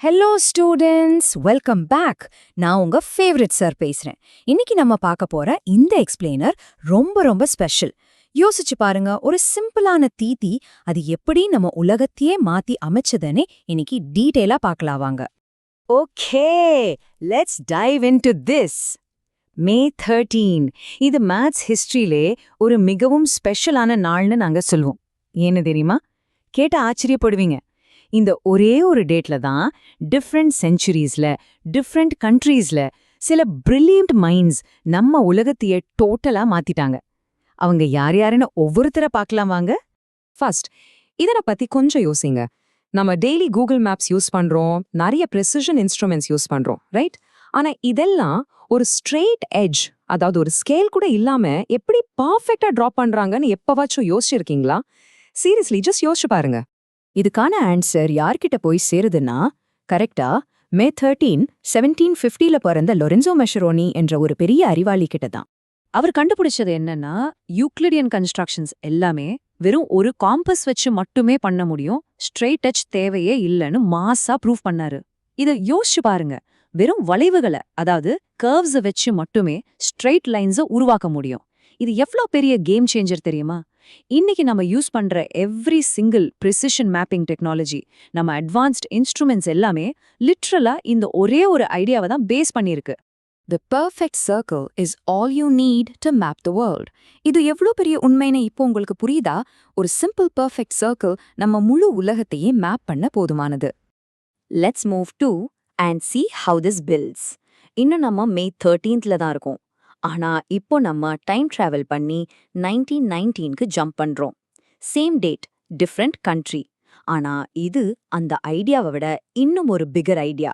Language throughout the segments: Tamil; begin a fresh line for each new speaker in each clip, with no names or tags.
Hello students, welcome back. நான் உங்க ஃபேவரட் சார் பேசுறேன். இன்னைக்கு நம்ம பார்க்க போற இந்த எக்ஸ்பிளைனர் ரொம்ப ரொம்ப ஸ்பெஷல். யோசிச்சு பாருங்க, ஒரு சிம்பிளான தீதி அது எப்படி நம்ம உலகத்தையே மாத்தி அமைச்சதுன்னு இன்னைக்கு டீடைலா பார்க்கலாம் வாங்க.
Okay, let's dive into this. May 13 இது மேத்ஸ் ஹிஸ்டரியிலே ஒரு மிகவும் ஸ்பெஷலான நாள்னு நாங்க சொல்லுவோம். ஏன்னு தெரியுமா? கேட்ட ஆச்சரியப்படுவீங்க. இந்த ஒரே ஒரு டேட்ல தான் டிஃப்ரெண்ட் செஞ்சுரிஸ்ல டிஃப்ரெண்ட் கண்ட்ரீஸ்ல சில பிரில்லியன்ட் மைண்ட்ஸ் நம்ம உலகத்தையே டோட்டலா மாத்திட்டாங்க. அவங்க யார் யாருன்னு ஒவ்வொருத்தர பார்க்கலாம் வாங்க.
ஃபர்ஸ்ட், இதனை பத்தி கொஞ்சம் யோசிங்க. நம்ம டெய்லி கூகுள் மேப்ஸ் யூஸ் பண்றோம், நிறைய ப்ரெசிஷன் இன்ஸ்ட்ருமெண்ட்ஸ் யூஸ் பண்றோம், ரைட்? ஆனா இதெல்லாம் ஒரு ஸ்ட்ரெயிட் எட்ஜ், அதாவது ஒரு ஸ்கேல் கூட இல்லாம எப்படி பர்ஃபெக்டா டிரா பண்றாங்கன்னு எப்பவாச்சும் யோசிச்சிருக்கீங்களா? சீரியஸ்லி, ஜஸ்ட் யோசிச்சு பாருங்க.
இதுக்கான ஆன்சர் யார்கிட்ட போய் சேருதுன்னா, கரெக்டா மே 13, 1750ல பிறந்த லொரென்சோ மெஷரோனி என்ற ஒரு பெரிய அறிவாளி கிட்ட தான்.
அவர் கண்டுபிடிச்சது என்னன்னா, யூக்ளிடியன் கன்ஸ்ட்ரக்ஷன்ஸ் எல்லாமே வெறும் ஒரு காம்பஸ் வச்சு மட்டுமே பண்ண முடியும், ஸ்ட்ரெயிட் எட்ஜ் தேவையே இல்லைன்னு மாசா ப்ரூவ் பண்ணாரு. இதை யோசிச்சு பாருங்க. வெறும் வளைவுகளை, அதாவது கர்வ்ஸ் வச்சு மட்டுமே ஸ்ட்ரெயிட் லைன்ஸை உருவாக்க முடியும். இது எவ்வளோ பெரிய கேம் சேஞ்சர் தெரியுமா? இன்னைக்கு நம்ம யூஸ் பண்ற every single precision mapping technology, நம்ம அட்வான்ஸ்ட் இன்ஸ்ட்ருமெண்ட்ஸ் எல்லாமே லிட்ரலா இந்த ஒரே ஒரு ஐடியாவை தான் பேஸ் பண்ணியிருக்கு.
The perfect circle is all you need to map the world. இது எவ்வளோ பெரிய உண்மைன்னு இப்போ உங்களுக்கு புரியுதா? ஒரு சிம்பிள் பர்ஃபெக்ட் சர்க்கிள் நம்ம முழு உலகத்தையே மேப் பண்ண போதுமானது.
Let's move to and see how this builds. இன்னும் நம்ம மே 13ல தான் இருக்கோம். ஆனா இப்போ நம்ம டைம் டிராவல் பண்ணி 1919க்கு ஜம்ப் பண்றோம். Same date, different country. ஆனா இது அந்த ஐடியாவை விட இன்னும் ஒரு பிகர் ஐடியா.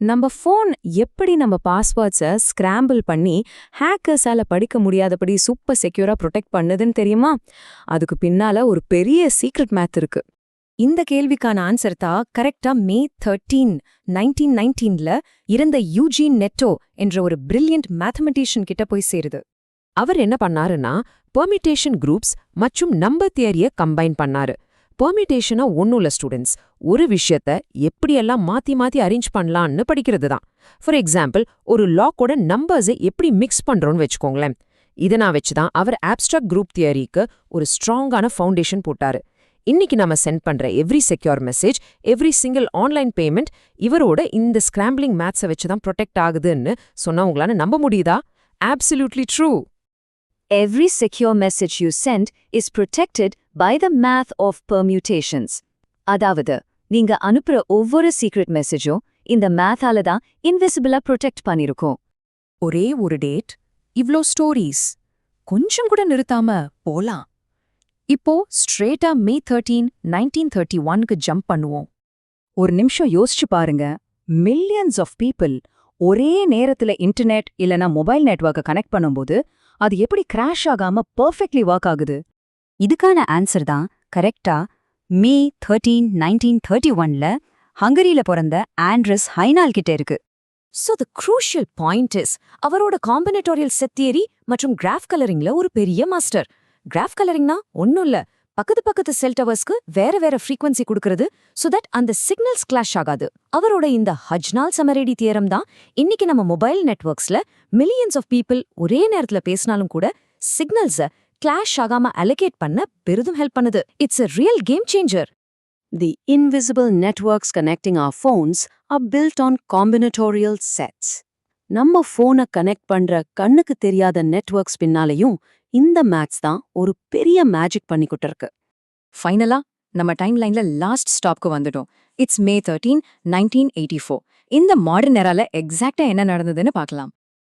நம்ம ஃபோன் எப்படி நம்ம பாஸ்வேர்ட்ஸை ஸ்கிராம்பிள் பண்ணி ஹேக்கர்ஸால படிக்க முடியாதபடி சூப்பர் செக்யூரா ப்ரொடெக்ட் பண்ணுதுன்னு தெரியுமா? அதுக்கு பின்னால ஒரு பெரிய சீக்ரெட் மேத் இருக்கு.
இந்த கேள்விக்கான ஆன்சர் தான் கரெக்டா மே 13, 1919ல இருந்த யூஜீன் நெட்டோ என்ற ஒரு பிரில்லியன்ட் மேத்தமெட்டிஷியன் கிட்ட போய் சேருது.
அவர் என்ன பண்ணாருன்னா, பெர்மியூட்டேஷன் குரூப்ஸ் மற்றும் நம்பர் தியரியை கம்பைன் பண்ணாரு. பெர்மியூட்டேஷனா ஒன்னுள்ள ஸ்டூடெண்ட்ஸ் ஒரு விஷயத்த எப்படியெல்லாம் மாத்தி மாத்தி அரேஞ்ச் பண்ணலான்னு படிக்கிறது தான். ஃபார் எக்ஸாம்பிள், ஒரு லாக்கோட நம்பர்ஸை எப்படி மிக்ஸ் பண்றோம்னு வச்சுக்கோங்களேன். இதனா வச்சுதான் அவர் ஆப்ஸ்ட்ராக்ட் குரூப் தியரிக்கு ஒரு ஸ்ட்ராங்கான ஃபவுண்டேஷன் போட்டாரு. இன்னைக்கு நம்ம சென்ட் பண்ற every secure message, every single online payment இவரோட இந்த ஸ்கிராம்பிளிங் மேத்ஸை வச்சுதான் ப்ரொடெக்ட் ஆகுதுன்னு சொன்னா உங்களால நம்ப முடியுதா? Absolutely true.
Every secure message you send is protected by the math of permutations. அதாவது, நீங்க அனுப்புற ஒவ்வொரு சீக்ரெட் மெசேஜும் இந்த மேத்தால தான் இன்விசிபிளா ப்ரொடெக்ட் பண்ணிருக்கோம்.
ஒரே ஒரு டேட், இவ்ளோ ஸ்டோரிஸ், கொஞ்சம் கூட நிறுத்தாம போலாம். இப்போ ஸ்ட்ரெயிட்டா மே 13, 1931க்கு ஜம்ப் பண்ணுவோம்.
ஒரு நிமிஷம் யோசிச்சு பாருங்க. மில்லியன்ஸ் ஆஃப் பீப்புள் ஒரே நேரத்துல இன்டர்நெட் இல்லனா மொபைல் நெட்வொர்க்கை கனெக்ட் பண்ணும்போது அது எப்படி கிராஷ் ஆகாம பர்ஃபெக்ட்லி ஒர்க் ஆகுது? இதுக்கான ஆன்சர் தான் கரெக்டா மே 13, 1931ல ஹங்கரியில பிறந்த ஆண்ட்ரஸ் ஹைனால் கிட்ட இருக்கு.
So the crucial point is, அவரோட காம்பினேட்டோரியல் செட் தியரி மற்றும் கிராஃப் கலரிங்ல ஒரு பெரிய மாஸ்டர். கிராஃப் கலரிங்னா ஒன்னும் இல்ல, பக்கத்து செல் டவர்ஸ்க்கு வேற வேற ஃப்ரீக்வன்சி கொடுக்கறது, so that அந்த சிக்னல்ஸ் கிளாஷ் ஆகாது. அவரோட இந்த ஹஜ்னால் சமரேடி தியரம் தான் இன்னைக்கு நம்ம மொபைல் நெட்வொர்க்ஸ்ல மில்லியன்ஸ் ஆஃப் பீப்புள் ஒரே நேரத்துல பேசினாலும் கூட சிக்னல்ஸை கிளாஷ் ஆகாம அலோகேட் பண்ண பெரிதும் ஹெல்ப் பண்ணுது. It's a real game changer.
The invisible networks connecting our phones are built on combinatorial sets. நம்ம ஃபோனை கனெக்ட் பண்ற கண்ணுக்கு தெரியாத நெட்வொர்க்ஸ் பின்னாலையும் இந்த மேத்ஸ் தான் ஒரு பெரிய மேஜிக் பண்ணிக்கிட்டு இருக்கு.
ஃபைனலா நம்ம டைம் லைன்ல லாஸ்ட் ஸ்டாப்க்கு வந்துட்டோம். இட்ஸ் மே 13, 1984. இந்த மாடர்ன் எரால எக்ஸாக்டா என்ன நடந்ததுன்னு பார்க்கலாம்.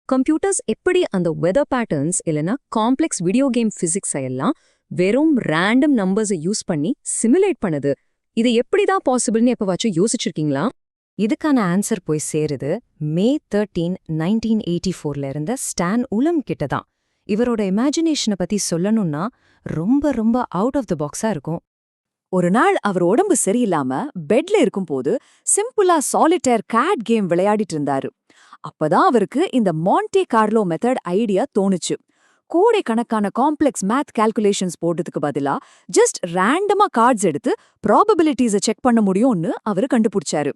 கம்ப்யூட்டர்ஸ் எப்படி அந்த வெதர் பேட்டர்ன்ஸ் இல்லனா காம்ப்ளெக்ஸ் வீடியோ கேம் பிசிக்ஸ் எல்லாம் வெறும் ரேண்டம் நம்பர்ஸை யூஸ் பண்ணி சிமுலேட் பண்ணுது. இது எப்படிதான் பாசிபிள்னு எப்பவாச்சும் யோசிச்சிருக்கீங்களா? இதுக்கான ஆன்சர் போய் சேருது மே 13, 1984ல இருந்த ஸ்டான் உலம் கிட்ட தான். இவரோட இமேஜினேஷனை பத்தி சொல்லணும்னா ரொம்ப ரொம்ப அவுட் ஆஃப் த பாக்ஸா இருக்கும்.
ஒரு நாள் அவர் உடம்பு சரியில்லாம பெட்ல இருக்கும்போது சிம்பிளா சாலிட்டேர் கேட் கேம் விளையாடிட்டு இருந்தாரு. அப்பதான் அவருக்கு இந்த மான்டே கார்லோ மெத்தட் ஐடியா தோணுச்சு. கோடைக்கணக்கான காம்ப்ளெக்ஸ் மேத் கால்குலேஷன்ஸ் போடுறதுக்கு பதிலா ஜஸ்ட் ரேண்டமா கார்ட்ஸ் எடுத்து ப்ராபபிலிட்டிஸை செக் பண்ண முடியும்னு அவரு கண்டுபிடிச்சாரு.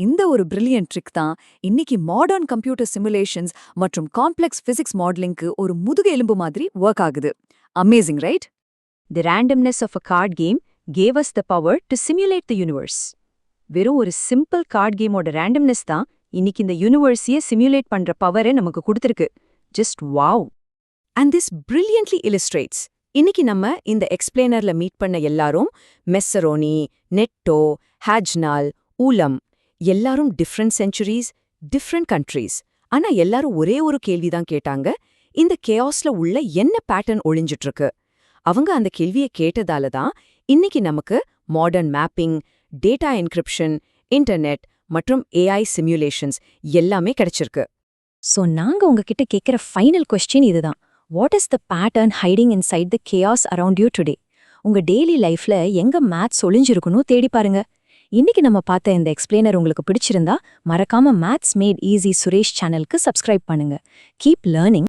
இந்த ஒரு பிரில்லியன்ட் ட்ரிக் தான் இன்னைக்கு மாடர்ன் கம்ப்யூட்டர் சிமுலேஷன்ஸ் மற்றும் காம்ப்ளெக்ஸ் பிசிக்ஸ் மாடலிங்க்கு ஒரு முதுகு எலும்பு மாதிரி ஒர்க் ஆகுது. Amazing, right?
The randomness of a card game gave us the power to simulate the universe. வெறும் ஒரு சிம்பிள் கார்ட் கேமோட randomness தான் இன்னைக்கு இந்த யூனிவர்ஸையே சிமுலேட் பண்ற பவரை நமக்கு கொடுத்திருக்கு. Just wow!
And this brilliantly illustrates இன்னைக்கு நம்ம இந்த எக்ஸ்பிளேனர்ல மீட் பண்ண எல்லாரும் மெஸ்ஸரோனி, நெட்டோ, ஹாஜ்னால், ஊலம் எல்லாரும் டிஃப்ரெண்ட் செஞ்சுரிஸ், டிஃப்ரெண்ட் கண்ட்ரீஸ். ஆனா எல்லாரும் ஒரே ஒரு கேள்விதான் கேட்டாங்க, இந்த கேஆஸ்ல உள்ள என்ன பேட்டர்ன் ஒளிஞ்சிட்டு இருக்கு? அவங்க அந்த கேள்வியை கேட்டதால தான் இன்னைக்கு நமக்கு modern mapping, data encryption, internet மற்றும் ஏஐ சிமுலேஷன்ஸ் எல்லாமே கிடைச்சிருக்கு.
ஸோ நாங்க உங்ககிட்ட கேட்குற ஃபைனல் கொஸ்டின் இதுதான். What is the pattern hiding inside the chaos around you today? உங்க டெய்லி லைஃப்ல எங்க மேத்ஸ் ஒளிஞ்சிருக்கணும் தேடி பாருங்க. இன்னைக்கு நம்ம பார்த்த இந்த எக்ஸ்பிளேனர் உங்களுக்கு பிடிச்சிருந்தா மறக்காம மேத்ஸ் மேட் ஈஸி சுரேஷ் சேனலுக்கு சப்ஸ்கிரைப் பண்ணுங்க. Keep learning.